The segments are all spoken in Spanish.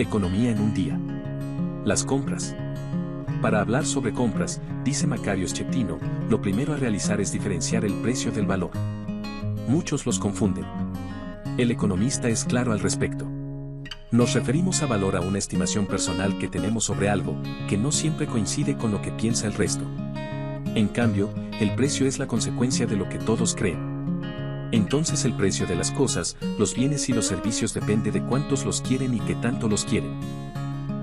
Economía en un día. Las compras. Para hablar sobre compras, dice Macario Schettino, lo primero a realizar es diferenciar el precio del valor. Muchos los confunden. El economista es claro al respecto. Nos referimos a valor a una estimación personal que tenemos sobre algo, que no siempre coincide con lo que piensa el resto. En cambio, el precio es la consecuencia de lo que todos creen. Entonces el precio de las cosas, los bienes y los servicios depende de cuántos los quieren y qué tanto los quieren.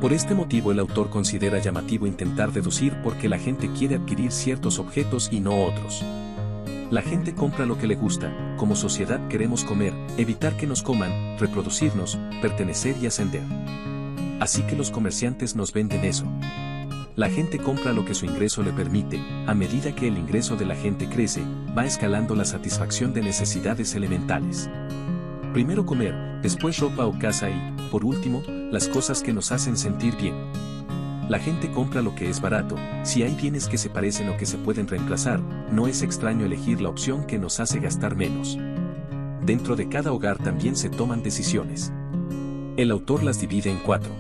Por este motivo el autor considera llamativo intentar deducir por qué la gente quiere adquirir ciertos objetos y no otros. La gente compra lo que le gusta, como sociedad queremos comer, evitar que nos coman, reproducirnos, pertenecer y ascender. Así que los comerciantes nos venden eso. La gente compra lo que su ingreso le permite, a medida que el ingreso de la gente crece, va escalando la satisfacción de necesidades elementales. Primero comer, después ropa o casa y, por último, las cosas que nos hacen sentir bien. La gente compra lo que es barato, si hay bienes que se parecen o que se pueden reemplazar, no es extraño elegir la opción que nos hace gastar menos. Dentro de cada hogar también se toman decisiones. El autor las divide en 4.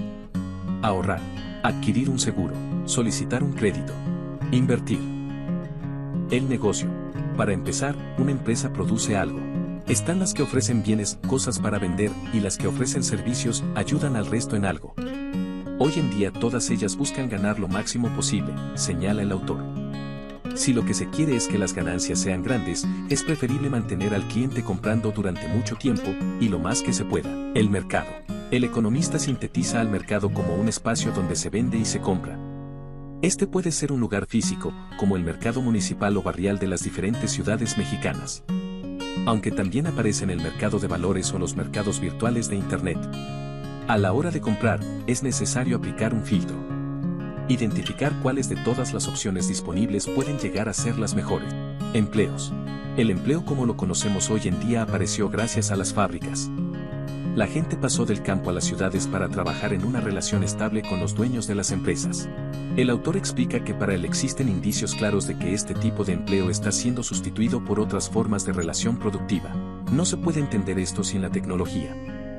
Ahorrar, adquirir un seguro, solicitar un crédito, invertir. El negocio. Para empezar, una empresa produce algo. Están las que ofrecen bienes, cosas para vender, y las que ofrecen servicios, ayudan al resto en algo. Hoy en día todas ellas buscan ganar lo máximo posible, señala el autor. Si lo que se quiere es que las ganancias sean grandes, es preferible mantener al cliente comprando durante mucho tiempo, y lo más que se pueda. El mercado. El economista sintetiza al mercado como un espacio donde se vende y se compra. Este puede ser un lugar físico, como el mercado municipal o barrial de las diferentes ciudades mexicanas. Aunque también aparece en el mercado de valores o los mercados virtuales de Internet. A la hora de comprar, es necesario aplicar un filtro. Identificar cuáles de todas las opciones disponibles pueden llegar a ser las mejores. Empleos. El empleo como lo conocemos hoy en día apareció gracias a las fábricas. La gente pasó del campo a las ciudades para trabajar en una relación estable con los dueños de las empresas. El autor explica que para él existen indicios claros de que este tipo de empleo está siendo sustituido por otras formas de relación productiva. No se puede entender esto sin la tecnología.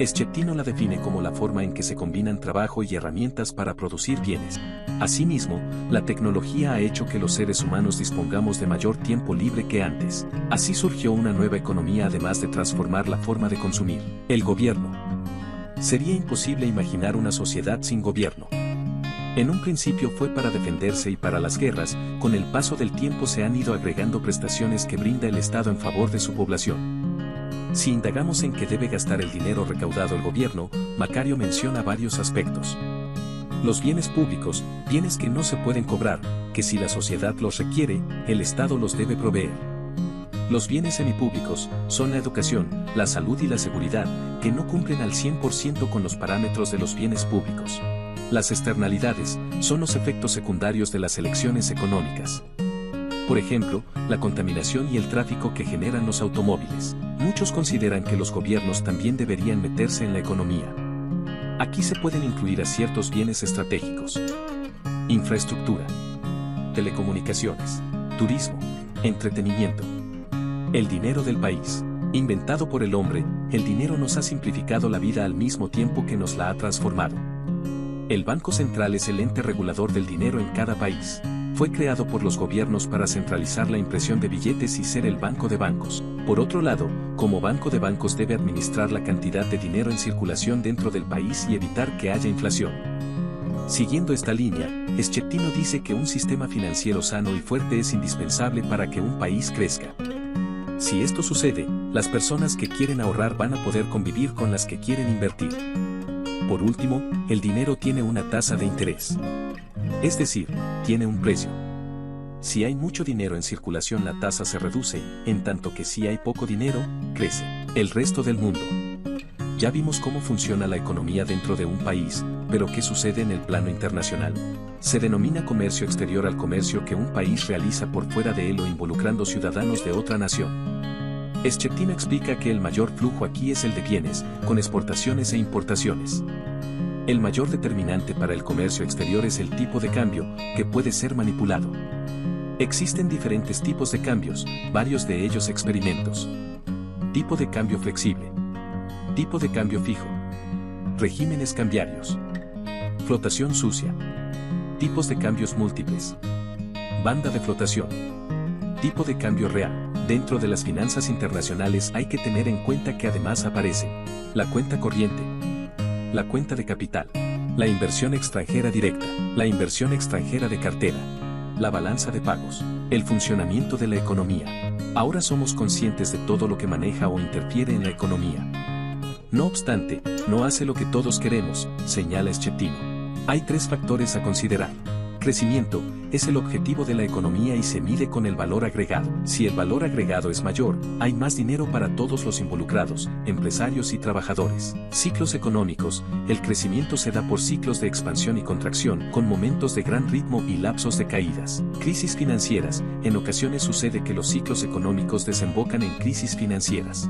Schettino la define como la forma en que se combinan trabajo y herramientas para producir bienes. Asimismo, la tecnología ha hecho que los seres humanos dispongamos de mayor tiempo libre que antes. Así surgió una nueva economía además de transformar la forma de consumir. El gobierno. Sería imposible imaginar una sociedad sin gobierno. En un principio fue para defenderse y para las guerras, con el paso del tiempo se han ido agregando prestaciones que brinda el Estado en favor de su población. Si indagamos en qué debe gastar el dinero recaudado el gobierno, Macario menciona varios aspectos. Los bienes públicos, bienes que no se pueden cobrar, que si la sociedad los requiere, el Estado los debe proveer. Los bienes semipúblicos son la educación, la salud y la seguridad, que no cumplen al 100% con los parámetros de los bienes públicos. Las externalidades son los efectos secundarios de las elecciones económicas. Por ejemplo, la contaminación y el tráfico que generan los automóviles. Muchos consideran que los gobiernos también deberían meterse en la economía. Aquí se pueden incluir a ciertos bienes estratégicos. Infraestructura, telecomunicaciones, turismo, entretenimiento. El dinero del país. Inventado por el hombre, el dinero nos ha simplificado la vida al mismo tiempo que nos la ha transformado. El Banco Central es el ente regulador del dinero en cada país. Fue creado por los gobiernos para centralizar la impresión de billetes y ser el banco de bancos. Por otro lado, como banco de bancos debe administrar la cantidad de dinero en circulación dentro del país y evitar que haya inflación. Siguiendo esta línea, Schettino dice que un sistema financiero sano y fuerte es indispensable para que un país crezca. Si esto sucede, las personas que quieren ahorrar van a poder convivir con las que quieren invertir. Por último, el dinero tiene una tasa de interés. Es decir, tiene un precio. Si hay mucho dinero en circulación la tasa se reduce, en tanto que si hay poco dinero, crece. El resto del mundo. Ya vimos cómo funciona la economía dentro de un país, pero ¿qué sucede en el plano internacional? Se denomina comercio exterior al comercio que un país realiza por fuera de él o involucrando ciudadanos de otra nación. Schettino explica que el mayor flujo aquí es el de bienes, con exportaciones e importaciones. El mayor determinante para el comercio exterior es el tipo de cambio, que puede ser manipulado. Existen diferentes tipos de cambios, varios de ellos experimentos. Tipo de cambio flexible. Tipo de cambio fijo. Regímenes cambiarios. Flotación sucia. Tipos de cambios múltiples. Banda de flotación. Tipo de cambio real. Dentro de las finanzas internacionales hay que tener en cuenta que además aparecen la cuenta corriente, la cuenta de capital, la inversión extranjera directa, la inversión extranjera de cartera, la balanza de pagos, el funcionamiento de la economía. Ahora somos conscientes de todo lo que maneja o interfiere en la economía. No obstante, no hace lo que todos queremos, señala Schettino. Hay 3 factores a considerar. Crecimiento es el objetivo de la economía y se mide con el valor agregado. Si el valor agregado es mayor, hay más dinero para todos los involucrados, empresarios y trabajadores. Ciclos económicos. El crecimiento se da por ciclos de expansión y contracción, con momentos de gran ritmo y lapsos de caídas. Crisis financieras. En ocasiones sucede que los ciclos económicos desembocan en crisis financieras.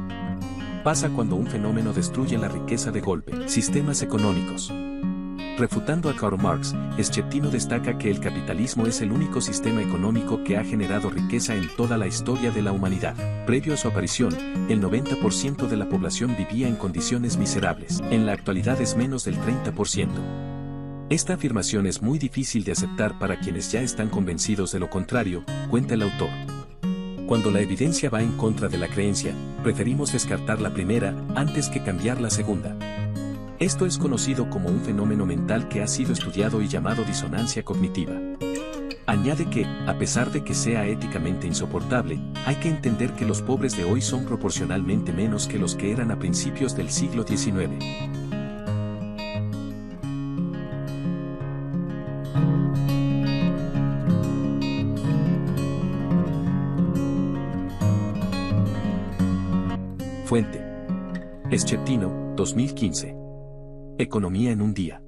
Pasa cuando un fenómeno destruye la riqueza de golpe. Sistemas económicos. Refutando a Karl Marx, Schettino destaca que el capitalismo es el único sistema económico que ha generado riqueza en toda la historia de la humanidad. Previo a su aparición, el 90% de la población vivía en condiciones miserables. En la actualidad es menos del 30%. Esta afirmación es muy difícil de aceptar para quienes ya están convencidos de lo contrario, cuenta el autor. Cuando la evidencia va en contra de la creencia, preferimos descartar la primera antes que cambiar la segunda. Esto es conocido como un fenómeno mental que ha sido estudiado y llamado disonancia cognitiva. Añade que, a pesar de que sea éticamente insoportable, hay que entender que los pobres de hoy son proporcionalmente menos que los que eran a principios del siglo XIX. Fuente: Schettino, 2015. Economía en un día.